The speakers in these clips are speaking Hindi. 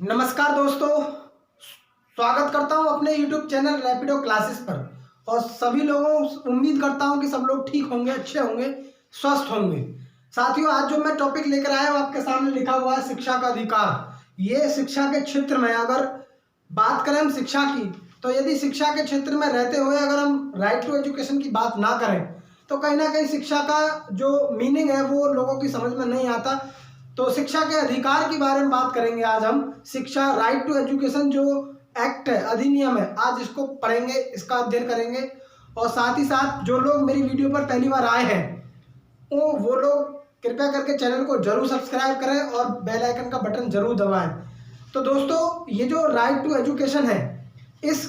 नमस्कार दोस्तों, स्वागत करता हूं अपने YouTube चैनल रैपिडो क्लासेस पर। और सभी लोगों उम्मीद करता हूं कि सब लोग ठीक होंगे, अच्छे होंगे, स्वस्थ होंगे। साथियों, आज जो मैं टॉपिक लेकर आया हूं आपके सामने लिखा हुआ है शिक्षा का अधिकार। ये शिक्षा के क्षेत्र में अगर बात करें हम शिक्षा की, तो यदि शिक्षा के क्षेत्र में रहते हुए अगर हम राइट टू एजुकेशन की बात ना करें तो कहीं ना कहीं शिक्षा का जो मीनिंग है वो लोगों की समझ में नहीं आता। तो शिक्षा के अधिकार के बारे में बात करेंगे आज हम। शिक्षा राइट टू एजुकेशन जो एक्ट है, अधिनियम है, आज इसको पढ़ेंगे, इसका अध्ययन करेंगे। और साथ ही साथ जो लोग मेरी वीडियो पर पहली बार आए हैं वो लोग कृपया करके चैनल को जरूर सब्सक्राइब करें और बेल आइकन का बटन जरूर दबाएं। तो दोस्तों, ये जो राइट टू एजुकेशन है, इस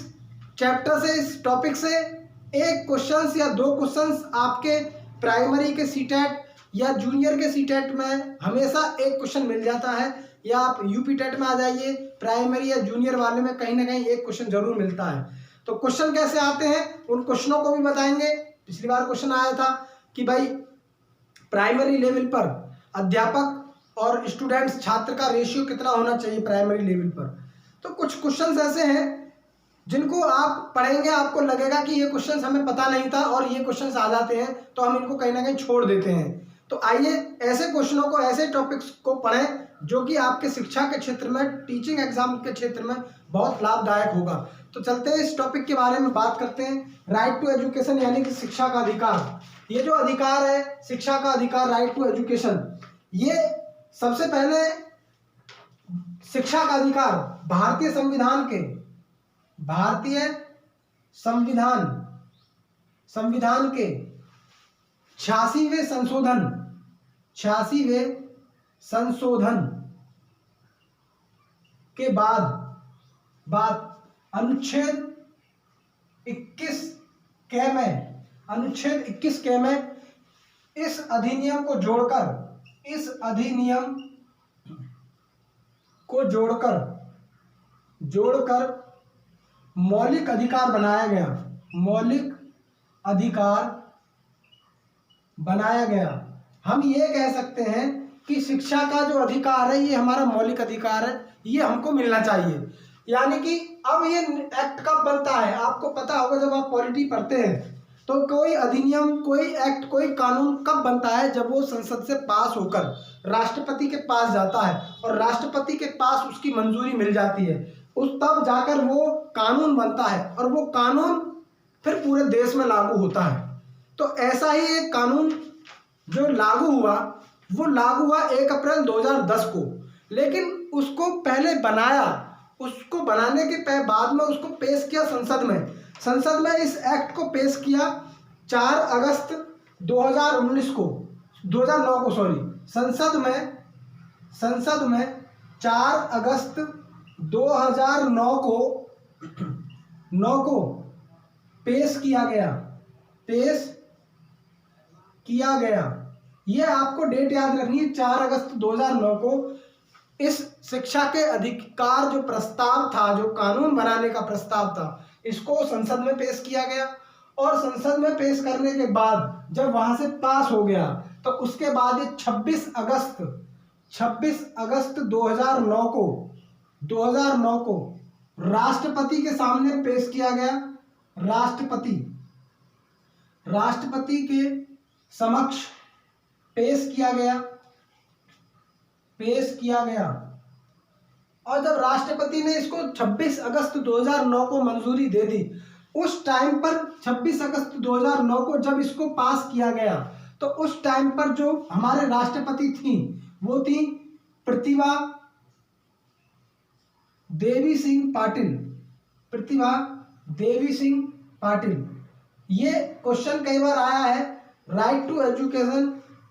चैप्टर से, इस टॉपिक से एक क्वेश्चंस या दो क्वेश्चंस आपके प्राइमरी के सीटेट या जूनियर के सीटेट में हमेशा एक क्वेश्चन मिल जाता है, या आप यूपी टेट में आ जाइए, प्राइमरी या जूनियर वाले में कहीं ना कहीं एक क्वेश्चन जरूर मिलता है। तो क्वेश्चन कैसे आते हैं उन क्वेश्चनों को भी बताएंगे। पिछली बार क्वेश्चन आया था कि भाई प्राइमरी लेवल पर अध्यापक और स्टूडेंट्स, छात्र का रेशियो कितना होना चाहिए प्राइमरी लेवल पर। तो कुछ क्वेश्चंस ऐसे हैं जिनको आप पढ़ेंगे आपको लगेगा कि ये क्वेश्चंस हमें पता नहीं था और ये क्वेश्चंस आ जाते हैं, तो हम इनको कहीं ना कहीं छोड़ देते हैं। तो आइए ऐसे क्वेश्चनों को, ऐसे टॉपिक्स को पढ़ें जो कि आपके शिक्षा के क्षेत्र में, टीचिंग एग्जाम के क्षेत्र में बहुत लाभदायक होगा। तो चलते हैं इस टॉपिक के बारे में बात करते हैं। राइट टू एजुकेशन यानी कि शिक्षा का अधिकार। ये जो अधिकार है, शिक्षा का अधिकार, राइट टू एजुकेशन, ये सबसे पहले शिक्षा का अधिकार भारतीय संविधान के 86वें संशोधन के बाद अनुच्छेद 21 के में इस अधिनियम को जोड़कर मौलिक अधिकार बनाया गया। हम ये कह सकते हैं कि शिक्षा का जो अधिकार है ये हमारा मौलिक अधिकार है, ये हमको मिलना चाहिए। यानी कि अब ये एक्ट कब बनता है, आपको पता होगा जब आप पॉलिटी पढ़ते हैं तो कोई अधिनियम, कोई एक्ट, कोई कानून कब बनता है, जब वो संसद से पास होकर राष्ट्रपति के पास जाता है और राष्ट्रपति के पास उसकी मंजूरी मिल जाती है, उस तब जाकर वो कानून बनता है और वो कानून फिर पूरे देश में लागू होता है। तो ऐसा ही एक कानून जो लागू हुआ, वो लागू हुआ 1 अप्रैल 2010 को। लेकिन उसको पहले उसको बनाने के बाद में उसको पेश किया संसद में इस एक्ट को पेश किया 4 अगस्त 2009 को संसद में 4 अगस्त 2009 को पेश किया गया। ये आपको डेट याद रखनी है, 4 अगस्त 2009 को इस शिक्षा के अधिकार जो प्रस्ताव था, जो कानून बनाने का प्रस्ताव था, इसको संसद में पेश किया गया। और संसद में पेश करने के बाद जब वहां से पास हो गया तो उसके बाद ये 26 अगस्त 2009 को राष्ट्रपति के सामने पेश किया गया। राष्ट्रपति के समक्ष पेश किया गया। और जब राष्ट्रपति ने इसको 26 अगस्त 2009 को मंजूरी दे दी, उस टाइम पर 26 अगस्त 2009 को जब इसको पास किया गया तो उस टाइम पर जो हमारे राष्ट्रपति थी वो थी प्रतिभा देवी सिंह पाटिल। ये क्वेश्चन कई बार आया है, राइट टू एजुकेशन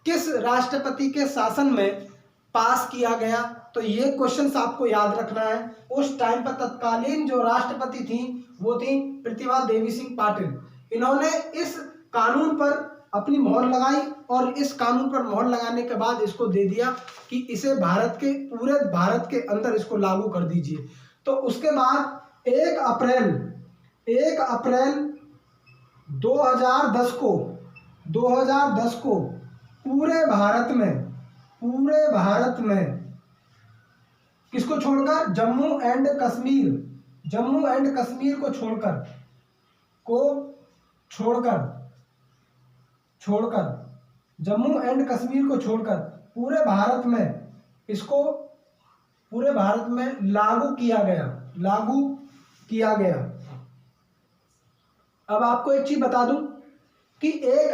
किस राष्ट्रपति के शासन में पास किया गया, तो ये क्वेश्चंस आपको याद रखना है। उस टाइम पर तत्कालीन जो राष्ट्रपति थी वो थी प्रतिभा देवी सिंह पाटिल। इन्होंने इस कानून पर अपनी मोहर लगाई और इस कानून पर मोहर लगाने के बाद इसको दे दिया कि इसे पूरे भारत के अंदर इसको लागू कर दीजिए। तो उसके बाद 1 अप्रैल 2010 को पूरे भारत में किसको छोड़कर? जम्मू एंड कश्मीर, जम्मू एंड कश्मीर को छोड़कर, जम्मू एंड कश्मीर को छोड़कर पूरे भारत में, इसको पूरे भारत में लागू किया गया। अब आपको एक चीज बता दूं कि 1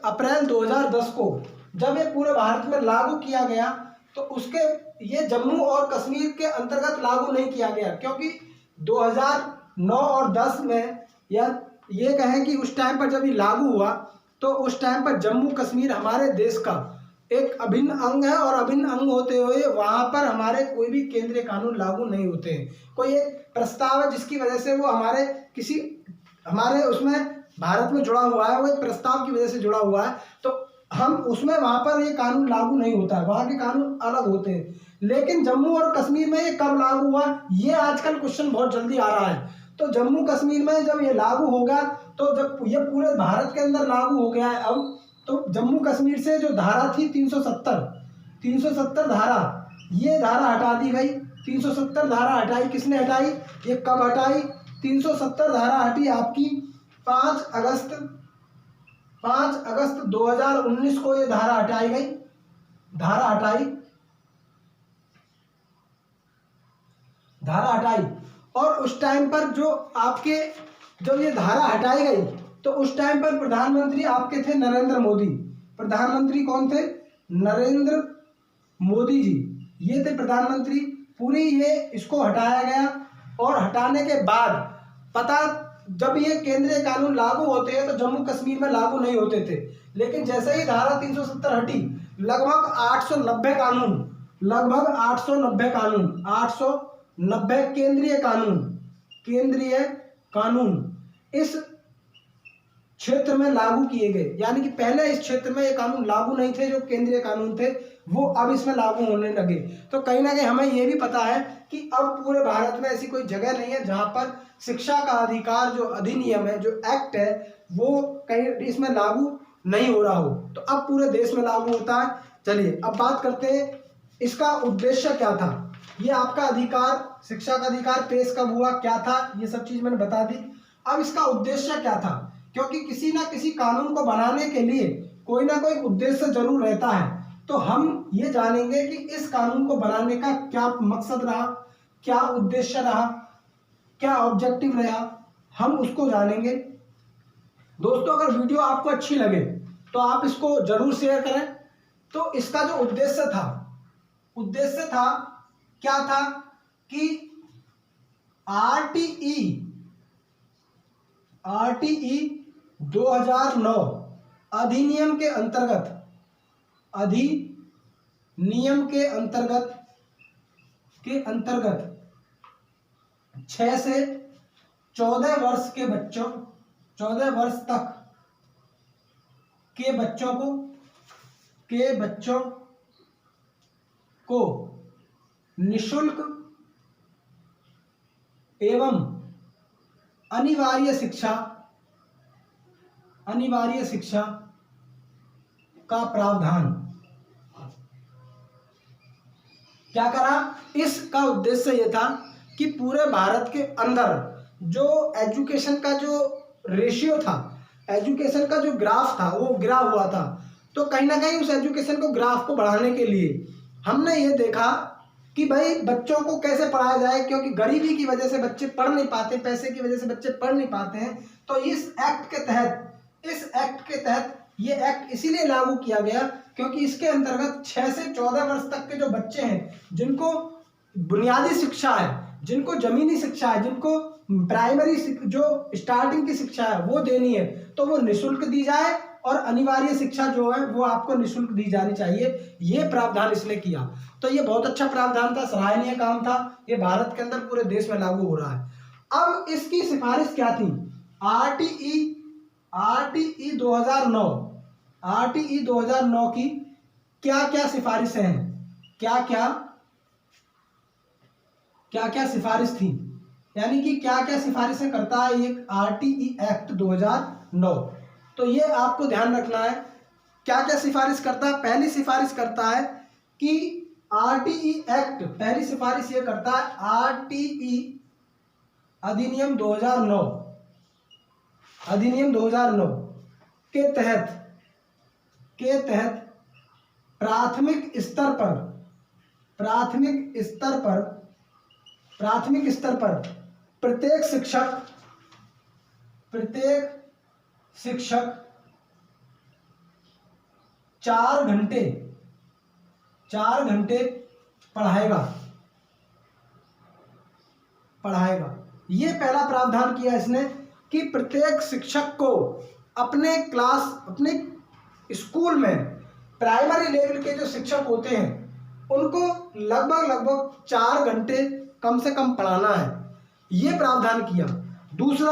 अप्रैल 2010 को जब ये पूरे भारत में लागू किया गया तो उसके ये जम्मू और कश्मीर के अंतर्गत लागू नहीं किया गया, क्योंकि 2009 और 10 में, या ये कहें कि उस टाइम पर जब ये लागू हुआ तो उस टाइम पर जम्मू कश्मीर हमारे देश का एक अभिन्न अंग है, और अभिन्न अंग होते हुए वहाँ पर हमारे कोई भी केंद्रीय कानून लागू नहीं होते हैं। कोई एक प्रस्ताव है जिसकी वजह से वो हमारे उसमें भारत में जुड़ा हुआ है, वो एक प्रस्ताव की वजह से जुड़ा हुआ है, तो हम उसमें वहाँ पर ये कानून लागू नहीं होता है, वहाँ के कानून अलग होते हैं। लेकिन जम्मू और कश्मीर में ये कब लागू हुआ, ये आजकल क्वेश्चन बहुत जल्दी आ रहा है। तो जम्मू कश्मीर में जब ये लागू होगा, तो जब ये पूरे भारत के अंदर लागू हो गया है अब, तो जम्मू कश्मीर से जो धारा थी 370 धारा, ये धारा हटा दी गई। 370 धारा हटाई, किसने हटाई? ये कब हटाई? 370 धारा हटी आपकी 5 अगस्त 2019 को ये धारा हटाई गई। धारा हटाई और उस टाइम पर जो आपके, जब ये धारा हटाई गई तो उस टाइम पर प्रधानमंत्री आपके थे नरेंद्र मोदी। प्रधानमंत्री कौन थे? नरेंद्र मोदी जी, ये थे प्रधानमंत्री। पूरी ये इसको हटाया गया, और हटाने के बाद जब ये केंद्रीय कानून लागू होते हैं तो जम्मू कश्मीर में लागू नहीं होते थे, लेकिन जैसे ही धारा 370 हटी, लगभग 890 केंद्रीय कानून इस क्षेत्र में लागू किए गए। यानी कि पहले इस क्षेत्र में ये कानून लागू नहीं थे, जो केंद्रीय कानून थे वो अब इसमें लागू होने लगे। तो कहीं ना कहीं हमें ये भी पता है कि अब पूरे भारत में ऐसी कोई जगह नहीं है जहां पर शिक्षा का अधिकार, जो अधिनियम है, जो एक्ट है, वो कहीं इसमें लागू नहीं हो रहा हो। तो अब पूरे देश में लागू होता है। चलिए अब बात करते हैं इसका उद्देश्य क्या था। ये आपका अधिकार, शिक्षा का अधिकार पेश कब हुआ, क्या था, ये सब चीज मैंने बता दी। अब इसका उद्देश्य क्या था, क्योंकि किसी ना किसी कानून को बनाने के लिए कोई ना कोई उद्देश्य जरूर रहता है। तो हम ये जानेंगे कि इस कानून को बनाने का क्या मकसद रहा, क्या उद्देश्य रहा, क्या ऑब्जेक्टिव रहा, हम उसको जानेंगे। दोस्तों अगर वीडियो आपको अच्छी लगे तो आप इसको जरूर शेयर करें। तो इसका जो उद्देश्य था क्या था कि आरटीई 2009 अधिनियम के अंतर्गत 6 से 14 वर्ष के बच्चों, 14 वर्ष तक के बच्चों को निःशुल्क एवं अनिवार्य शिक्षा का प्रावधान क्या करा। इसका उद्देश्य यह था कि पूरे भारत के अंदर जो एजुकेशन का जो रेशियो था, एजुकेशन का जो ग्राफ था, वो गिरा हुआ था। तो कहीं ना कहीं उस एजुकेशन को, ग्राफ को बढ़ाने के लिए हमने ये देखा कि भाई बच्चों को कैसे पढ़ाया जाए, क्योंकि गरीबी की वजह से बच्चे पढ़ नहीं पाते, पैसे की वजह से बच्चे पढ़ नहीं पाते हैं। तो इस एक्ट के तहत ये एक्ट इसीलिए लागू किया गया क्योंकि इसके अंतर्गत 6 से 14 वर्ष तक के जो बच्चे हैं, जिनको बुनियादी शिक्षा है, जिनको जमीनी शिक्षा है, जिनको प्राइमरी जो स्टार्टिंग की शिक्षा है वो देनी है, तो वो निःशुल्क दी जाए, और अनिवार्य शिक्षा जो है वो आपको निःशुल्क दी जानी चाहिए। ये प्रावधान इसने किया। तो ये बहुत अच्छा प्रावधान था, सराहनीय काम था। ये भारत के अंदर पूरे देश में लागू हो रहा है। अब इसकी सिफारिश क्या थी? आरटीई 2009 की क्या क्या सिफारिशें हैं, क्या क्या सिफारिश थी, यानी कि क्या क्या सिफारिशें करता है ये आरटीई एक्ट 2009। तो ये आपको ध्यान रखना है क्या क्या सिफारिश करता है। पहली सिफारिश करता है कि आरटीई एक्ट पहली सिफारिश ये करता है, आरटीई अधिनियम 2009, अधिनियम 2009 के तहत प्राथमिक स्तर पर प्रत्येक शिक्षक 4 घंटे पढ़ाएगा। ये पहला प्रावधान किया इसने कि प्रत्येक शिक्षक को अपने स्कूल में प्राइमरी लेवल के जो शिक्षक होते हैं उनको लगभग 4 घंटे कम से कम पढ़ाना है, ये प्रावधान किया। दूसरा,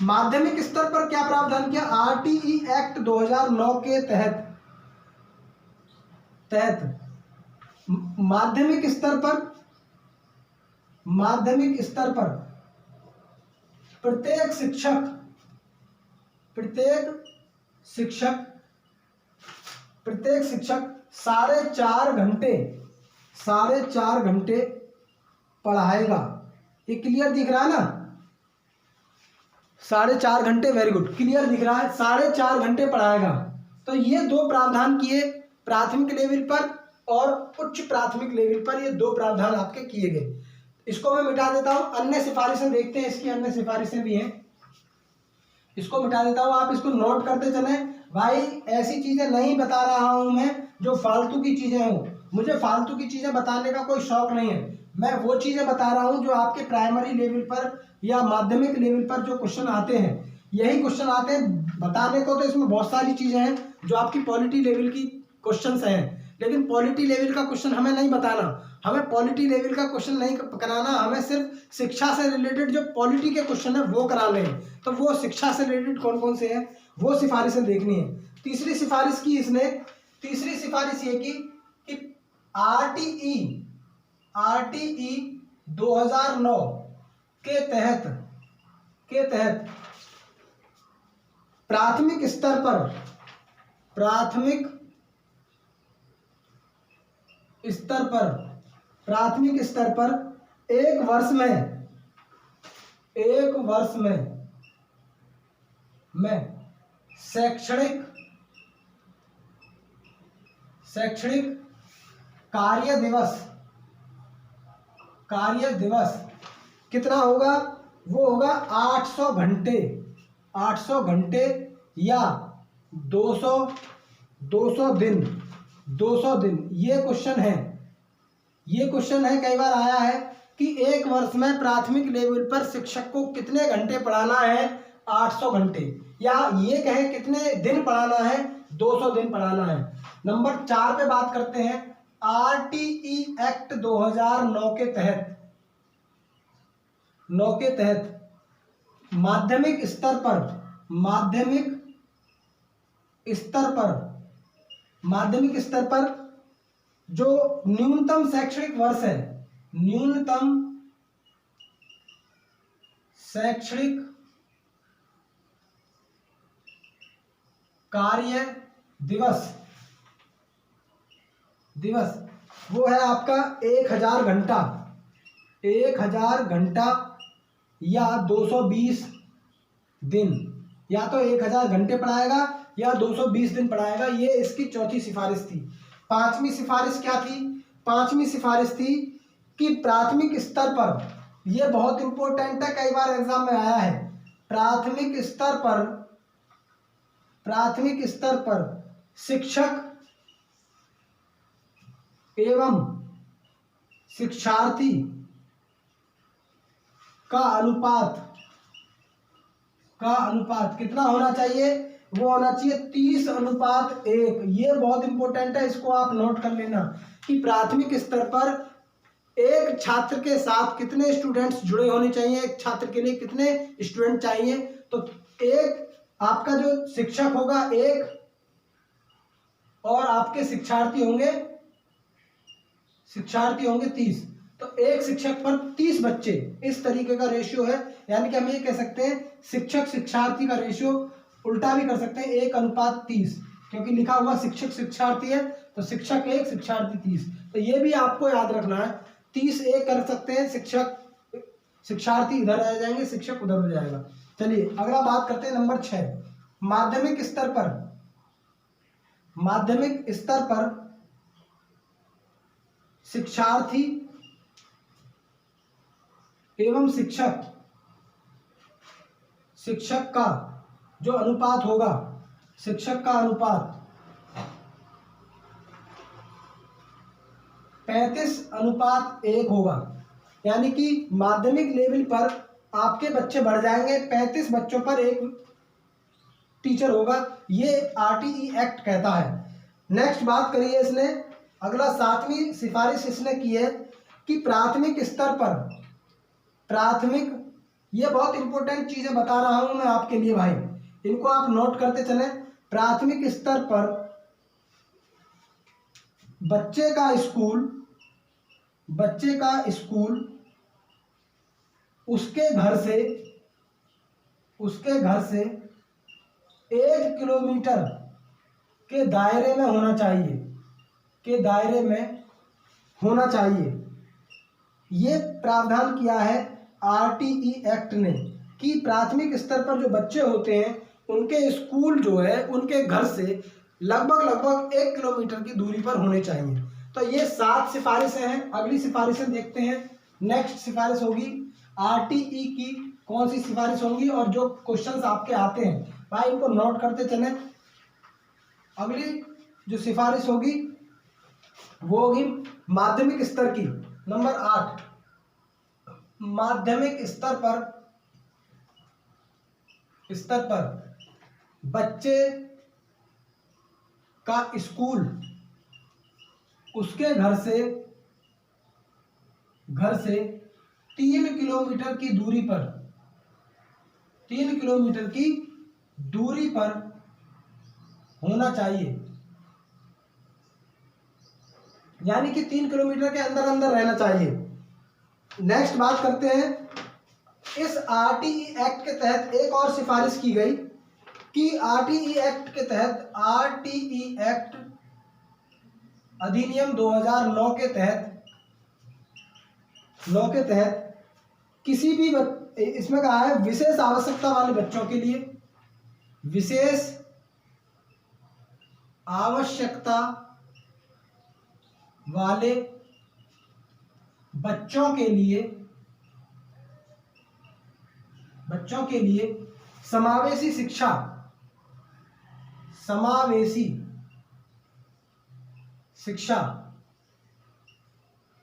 माध्यमिक स्तर पर क्या प्रावधान किया, आरटीई एक्ट 2009 के तहत माध्यमिक स्तर पर प्रत्येक शिक्षक 4.5 घंटे पढ़ाएगा। ये क्लियर दिख रहा है ना, 4.5 घंटे, वेरी गुड, क्लियर दिख रहा है, 4.5 घंटे पढ़ाएगा। तो ये 2 प्रावधान किए प्राथमिक लेवल पर और उच्च प्राथमिक लेवल पर, ये 2 प्रावधान आपके किए गए। इसको मैं मिटा देता हूं, अन्य सिफारिशें देखते हैं, इसकी अन्य सिफारिशें भी हैं, इसको मिटा देता हूं, आप इसको नोट करते चले भाई। ऐसी चीजें नहीं बता रहा हूं मैं जो फालतू की चीजें हों, मुझे फालतू की चीजें बताने का कोई शौक नहीं है। मैं वो चीजें बता रहा हूं जो आपके प्राइमरी लेवल पर या माध्यमिक लेवल पर जो क्वेश्चन आते हैं, यही क्वेश्चन आते हैं बताने को। तो इसमें बहुत सारी चीजें हैं जो आपकी पॉलिटी लेवल की क्वेश्चन हैं, लेकिन पॉलिटी लेवल का क्वेश्चन हमें नहीं बताना, हमें पॉलिटी लेवल का क्वेश्चन नहीं कराना, हमें सिर्फ शिक्षा से रिलेटेड जो पॉलिटी के क्वेश्चन है वो कराने हैं। तो वो शिक्षा से रिलेटेड कौन कौन से हैं वो सिफारिशें देखनी है। तीसरी सिफारिश की इसने, तीसरी सिफारिश ये की कि आरटीई 2009 के तहत प्राथमिक स्तर पर एक वर्ष में शैक्षणिक कार्य दिवस कितना होगा, वो होगा 800 घंटे या 200 दिन। ये क्वेश्चन है, कई बार आया है कि एक वर्ष में प्राथमिक लेवल पर शिक्षक को कितने घंटे पढ़ाना है, 800 घंटे, या ये कहें कितने दिन पढ़ाना है, 200 दिन पढ़ाना है। नंबर 4 पे बात करते हैं, आरटीई एक्ट 2009 के तहत माध्यमिक स्तर पर जो न्यूनतम शैक्षणिक वर्ष है, न्यूनतम शैक्षणिक कार्य दिवस वो है आपका 1000 घंटा या 220 दिन, या तो 1000 घंटे पढ़ाएगा या 220 दिन पढ़ाएगा। ये इसकी चौथी सिफारिश थी। पांचवी सिफारिश क्या थी, पांचवी सिफारिश थी कि प्राथमिक स्तर पर, यह बहुत इंपॉर्टेंट है, कई बार एग्जाम में आया है, प्राथमिक स्तर पर शिक्षक एवं शिक्षार्थी का अनुपात कितना होना चाहिए, वो होना चाहिए 30:1। ये बहुत इंपॉर्टेंट है, इसको आप नोट कर लेना कि प्राथमिक स्तर पर एक छात्र के साथ कितने स्टूडेंट्स जुड़े होने चाहिए, एक छात्र के लिए कितने स्टूडेंट चाहिए। तो एक आपका जो शिक्षक होगा एक, और आपके शिक्षार्थी होंगे 30, तो एक शिक्षक पर 30 बच्चे, इस तरीके का रेशियो है। यानी कि हम ये कह सकते हैं शिक्षक शिक्षार्थी का रेशियो उल्टा भी कर सकते हैं, 1:30, क्योंकि लिखा हुआ शिक्षक शिक्षार्थी है तो शिक्षक 1 शिक्षार्थी 30। तो ये भी आपको याद रखना है, 30 एक कर सकते हैं, शिक्षार्थी इधर आ जाएंगे, शिक्षक उधर हो जाएगा। चलिए अगला बात करते हैं नंबर 6, माध्यमिक स्तर पर शिक्षार्थी एवं शिक्षक का जो अनुपात होगा, शिक्षक का अनुपात 35:1 होगा। यानी कि माध्यमिक लेवल पर आपके बच्चे बढ़ जाएंगे, 35 बच्चों पर एक टीचर होगा, ये आरटीई एक्ट कहता है। नेक्स्ट बात करिए इसने, अगला 7वीं सिफारिश इसने की है कि प्राथमिक स्तर पर, ये बहुत इंपॉर्टेंट चीजें बता रहा हूं मैं आपके लिए भाई, इनको आप नोट करते चलें। प्राथमिक स्तर पर बच्चे का स्कूल उसके घर से 1 किलोमीटर के दायरे में होना चाहिए, ये प्रावधान किया है आरटीई एक्ट ने कि प्राथमिक स्तर पर जो बच्चे होते हैं उनके स्कूल जो है उनके घर से लगभग 1 किलोमीटर की दूरी पर होने चाहिए। तो ये 7 सिफारिशें हैं। अगली सिफारिशें देखते हैं। नेक्स्ट सिफारिश होगी आरटीई की, कौन सी सिफारिश होंगी और जो क्वेश्चंस आपके आते हैं भाई इनको नोट करते चलें। अगली जो सिफारिश होगी वो होगी माध्यमिक स्तर की, नंबर 8, माध्यमिक स्तर पर बच्चे का स्कूल उसके घर से 3 किलोमीटर की दूरी पर होना चाहिए, यानी कि 3 किलोमीटर के अंदर रहना चाहिए। नेक्स्ट बात करते हैं, इस आरटीई एक्ट के तहत एक और सिफारिश की गई कि आरटीई एक्ट अधिनियम 2009 के तहत किसी भी इसमें कहा है विशेष आवश्यकता वाले बच्चों के लिए, विशेष आवश्यकता वाले बच्चों के लिए समावेशी शिक्षा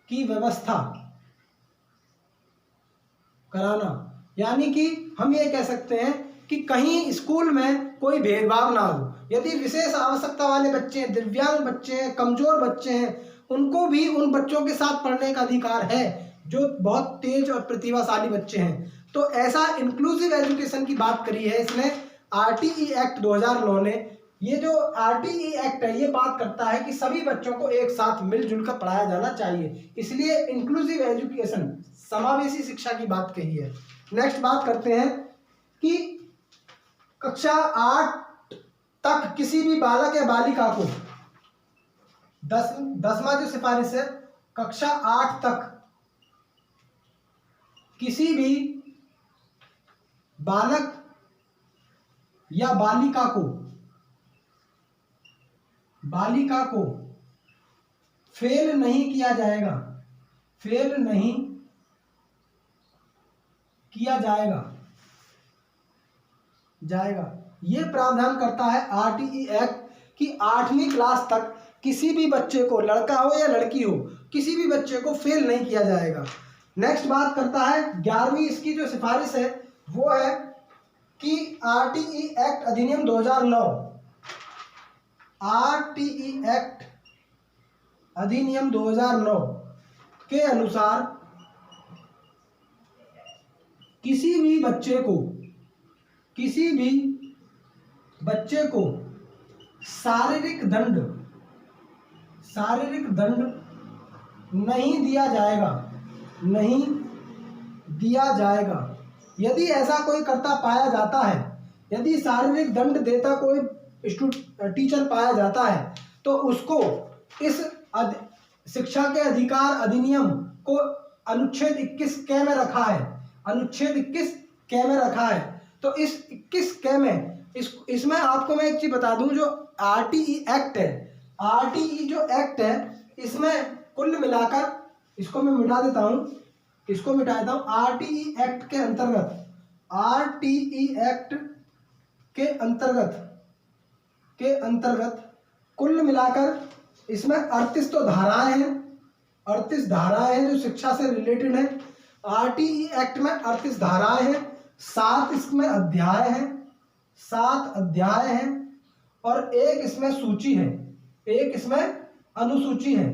की व्यवस्था कराना। यानी कि हम ये कह सकते हैं कि कहीं स्कूल में कोई भेदभाव ना हो। यदि विशेष आवश्यकता वाले बच्चे हैं, दिव्यांग बच्चे हैं, कमजोर बच्चे हैं, उनको भी उन बच्चों के साथ पढ़ने का अधिकार है जो बहुत तेज और प्रतिभाशाली बच्चे हैं। तो ऐसा इंक्लूसिव एजुकेशन की बात करी है इसने आरटीई एक्ट 2009 ने। ये जो आरटीई एक्ट है ये बात करता है कि सभी बच्चों को एक साथ मिलजुल कर पढ़ाया जाना चाहिए, इसलिए इंक्लूसिव एजुकेशन, समावेशी शिक्षा की बात कही है। नेक्स्ट बात करते हैं कि कक्षा 8 तक किसी भी बालक या बालिका को, 10वां जो सिफारिश है, कक्षा 8 तक किसी भी बालक या बालिका को फेल नहीं किया जाएगा। ये प्रावधान करता है आरटीई एक्ट कि 8वीं क्लास तक किसी भी बच्चे को, लड़का हो या लड़की हो, किसी भी बच्चे को फेल नहीं किया जाएगा। नेक्स्ट बात करता है 11वीं इसकी जो सिफारिश है वो है कि आरटीई एक्ट अधिनियम 2009, आरटीई एक्ट अधिनियम 2009 के अनुसार किसी भी बच्चे को शारीरिक दंड नहीं दिया जाएगा। यदि ऐसा कोई करता पाया जाता है, यदि शारीरिक दंड देता कोई टीचर पाया जाता है तो उसको इस शिक्षा के अधिकार अधिनियम को अनुच्छेद 21 क में रखा है, अनुच्छेद 21 क में रखा है। तो इस 21 क में इसमें आपको मैं एक चीज बता दूं, जो आरटीई एक्ट है, आरटीई जो एक्ट है इसमें कुल मिलाकर, इसको मैं मिटा देता हूं, इसको मिटा देता हूं। आरटीई एक्ट के अंतर्गत, आरटीई एक्ट के अंतर्गत कुल मिलाकर इसमें 38 तो धाराएं हैं, 38 धाराएं हैं जो शिक्षा से रिलेटेड है। आरटीई एक्ट में 38 धाराएं हैं, 7 इसमें अध्याय हैं, 7 अध्याय हैं और एक इसमें सूची है, एक इसमें अनुसूची है,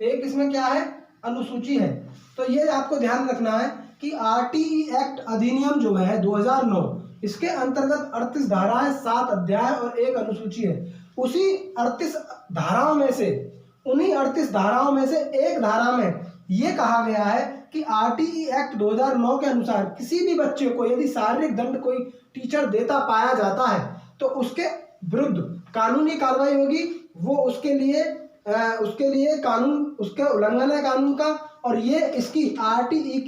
एक इसमें क्या है, अनुसूची है। तो ये आपको ध्यान रखना है कि आरटीई एक्ट अधिनियम जो है 2009, इसके अंतर्गत 38 धाराएं, 7 अध्याय और एक अनुसूची है। उसी 38 धाराओं में से, उन्हीं 38 धाराओं में से एक धारा में ये कहा गया है कि आरटीई एक्ट 2009 के अनुसार किसी भी बच्चे को यदि शारीरिक दंड कोई टीचर देता पाया जाता है तो उसके विरुद्ध कानूनी कार्रवाई होगी। वो उसके लिए कानून, उसके उल्लंघन है कानून का। और ये इसकी आरटीई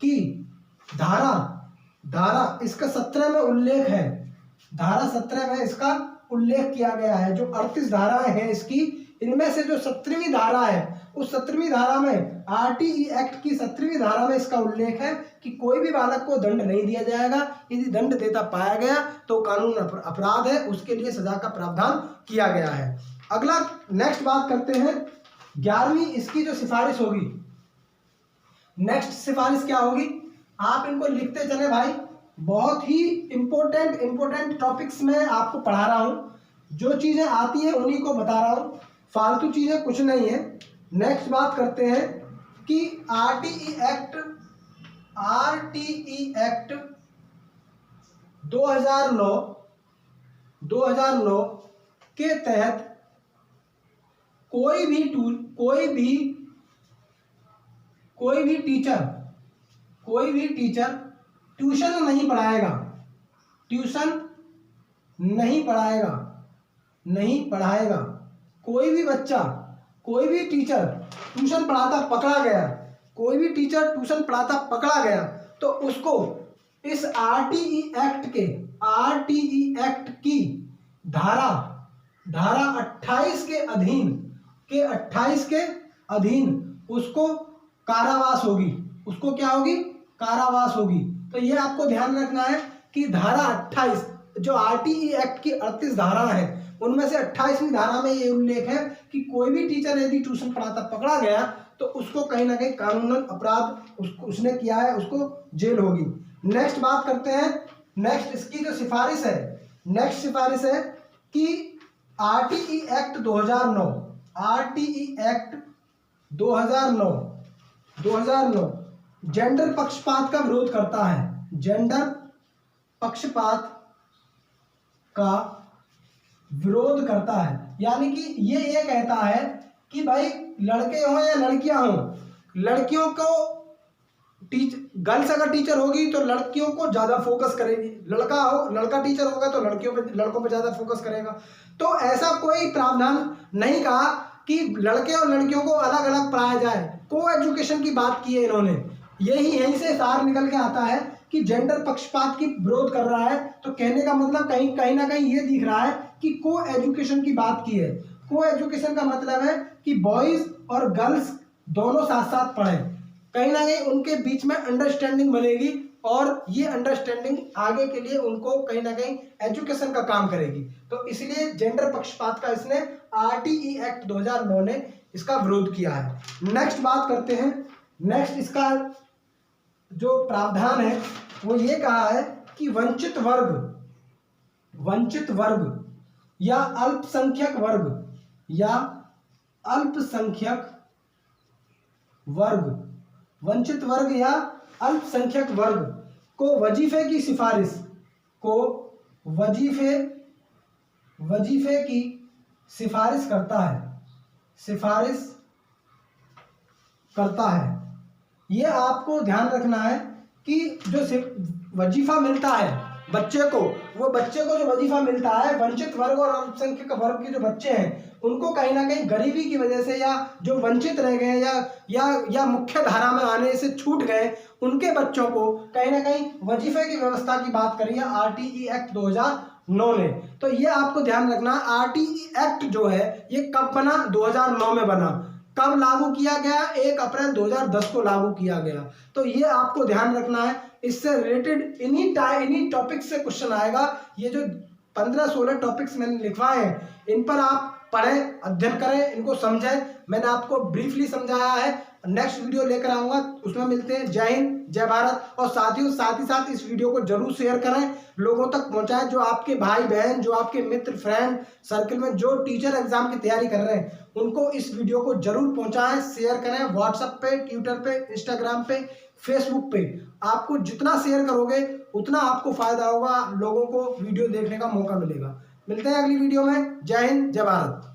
की धारा इसका 17 में उल्लेख है, धारा 17 में इसका उल्लेख किया गया है। जो 38 धाराएं हैं इसकी, इनमें से जो 17वीं धारा है, उस 17वीं धारा में, आरटीई एक्ट की 17वीं धारा में इसका उल्लेख है कि कोई भी बालक को दंड नहीं दिया जाएगा। यदि दंड देता पाया गया तो कानून अपराध है, उसके लिए सजा का प्रावधान किया गया है। अगला नेक्स्ट बात करते हैं 11वीं, इसकी जो सिफारिश होगी, नेक्स्ट सिफारिश क्या होगी, आप इनको लिखते चले भाई। बहुत ही इंपॉर्टेंट टॉपिक्स में आपको पढ़ा रहा हूं, जो चीजें आती हैं उन्हीं को बता रहा हूं, फालतू चीजें कुछ नहीं है। नेक्स्ट बात करते हैं कि आरटीई एक्ट 2009 के तहत कोई भी टीचर ट्यूशन नहीं पढ़ाएगा। कोई भी बच्चा, कोई भी टीचर ट्यूशन पढ़ाता पकड़ा गया, तो उसको इस आरटीई एक्ट की धारा 28 के अधीन उसको कारावास होगी, उसको क्या होगी, कारावास होगी। तो ये आपको ध्यान रखना है कि धारा 28, जो आरटीई एक्ट की 38 धारा है, उनमें से 28वीं धारा में ये उल्लेख है कि कोई भी टीचर यदि ट्यूशन पढ़ाता पकड़ा गया तो उसको कहीं ना कहीं कानूनन अपराध उसने किया है, उसको जेल होगी। नेक्स्ट बात करते हैं, नेक्स्ट इसकी जो सिफारिश है, नेक्स्ट सिफारिश है कि आरटीई एक्ट 2009 जेंडर पक्षपात का विरोध करता है, जेंडर पक्षपात का विरोध करता है। यानी कि ये कहता है कि भाई लड़के हों या लड़कियां हों, लड़कियों को गर्ल्स अगर टीचर होगी तो लड़कियों को ज़्यादा फोकस करेगी, लड़का टीचर होगा तो लड़कों पे ज़्यादा फोकस करेगा। तो ऐसा कोई प्रावधान नहीं कहा कि लड़के और लड़कियों को अलग अलग पढ़ाया जाए, को एजुकेशन की बात की है इन्होंने। यहीं से सार निकल के आता है कि जेंडर पक्षपात की विरोध कर रहा है। तो कहने का मतलब कहीं ना कहीं ये दिख रहा है कि को एजुकेशन की बात की है। को एजुकेशन का मतलब है कि बॉयज और गर्ल्स दोनों साथ साथ पढ़ें, कहीं ना कहीं उनके बीच में अंडरस्टैंडिंग बनेगी और ये अंडरस्टैंडिंग आगे के लिए उनको कहीं ना कहीं एजुकेशन का काम करेगी। तो इसलिए जेंडर पक्षपात का इसने आरटीई एक्ट 2009 ने इसका विरोध किया है। नेक्स्ट बात करते हैं, नेक्स्ट इसका जो प्रावधान है वो ये कहा है कि वंचित वर्ग या अल्पसंख्यक वर्ग को वजीफे की सिफारिश करता है। ये आपको ध्यान रखना है कि जो वजीफा मिलता है बच्चे को जो वजीफा मिलता है, वंचित वर्ग और अल्पसंख्यक वर्ग के जो बच्चे हैं उनको कहीं ना कहीं गरीबी की वजह से, या जो वंचित रह गए या मुख्य धारा में आने से छूट गए, उनके बच्चों को कहीं ना कहीं वजीफे की व्यवस्था की बात करी है आरटीई एक्ट 2009 ने। तो ये आपको ध्यान रखना, आरटीई एक्ट जो है ये कब बना? 2009 में बना। कब लागू किया गया? 1 अप्रैल 2010 को लागू किया गया। तो ये आपको ध्यान रखना है। इससे रिलेटेड इन्हीं टॉपिक से क्वेश्चन आएगा। ये जो 15-16 टॉपिक्स मैंने लिखवाए हैं, इन पर आप पढ़ें, अध्ययन करें, इनको समझें। मैंने आपको ब्रीफली समझाया है। नेक्स्ट वीडियो लेकर आऊंगा, उसमें मिलते हैं। जय हिंद, जय भारत। और साथ ही साथ इस वीडियो को जरूर शेयर करें, लोगों तक पहुंचाएं। जो आपके भाई बहन, जो आपके मित्र फ्रेंड सर्कल में जो टीचर एग्जाम की तैयारी कर रहे हैं, उनको इस वीडियो को जरूर पहुंचाएं, शेयर करें। व्हाट्सएप पे, ट्विटर पे, इंस्टाग्राम पे, फेसबुक पे आपको जितना शेयर करोगे उतना आपको फायदा होगा, लोगों को वीडियो देखने का मौका मिलेगा। मिलते हैं अगली वीडियो में। जय हिंद, जय भारत।